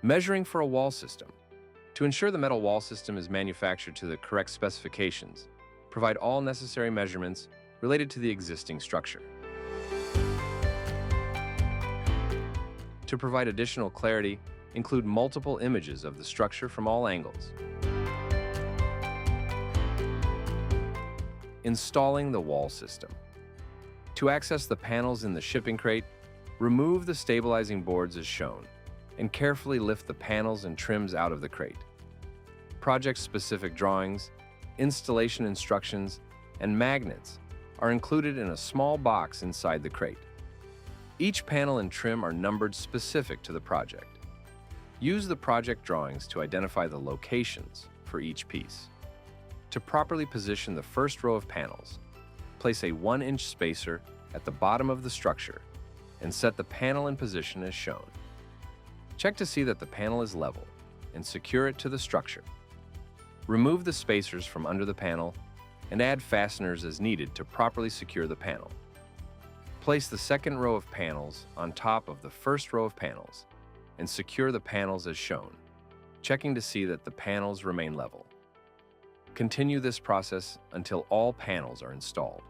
Measuring for a wall system. To ensure the metal wall system is manufactured to the correct specifications, provide all necessary measurements related to the existing structure. To provide additional clarity, include multiple images of the structure from all angles. Installing the wall system. To access the panels in the shipping crate, remove the stabilizing boards as shown, and carefully lift the panels and trims out of the crate. Project-specific drawings, installation instructions, and magnets are included in a small box inside the crate. Each panel and trim are numbered specific to the project. Use the project drawings to identify the locations for each piece. To properly position the first row of panels, place a 1-inch spacer at the bottom of the structure and set the panel in position as shown. Check to see that the panel is level and secure it to the structure. Remove the spacers from under the panel and add fasteners as needed to properly secure the panel. Place the second row of panels on top of the first row of panels and secure the panels as shown, checking to see that the panels remain level. Continue this process until all panels are installed.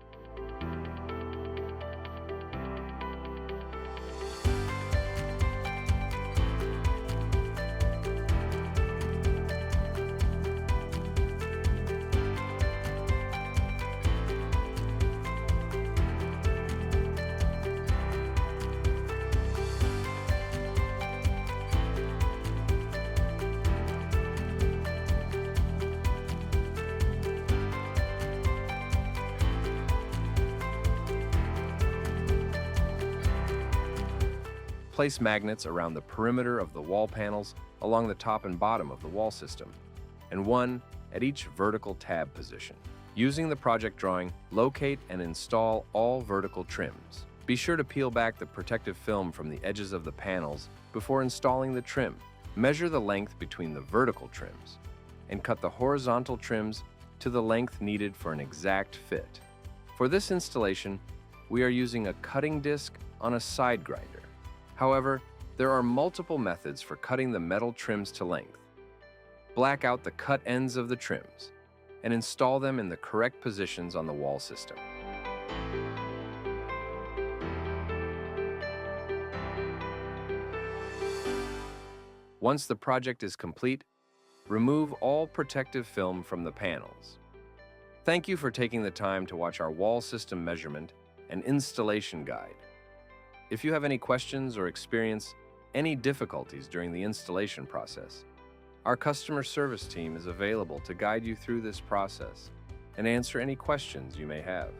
Place magnets around the perimeter of the wall panels along the top and bottom of the wall system, and one at each vertical tab position. Using the project drawing, locate and install all vertical trims. Be sure to peel back the protective film from the edges of the panels before installing the trim. Measure the length between the vertical trims and cut the horizontal trims to the length needed for an exact fit. For this installation, we are using a cutting disc on a side grinder. However, there are multiple methods for cutting the metal trims to length. Black out the cut ends of the trims and install them in the correct positions on the wall system. Once the project is complete, remove all protective film from the panels. Thank you for taking the time to watch our wall system measurement and installation guide. If you have any questions or experience any difficulties during the installation process, our customer service team is available to guide you through this process and answer any questions you may have.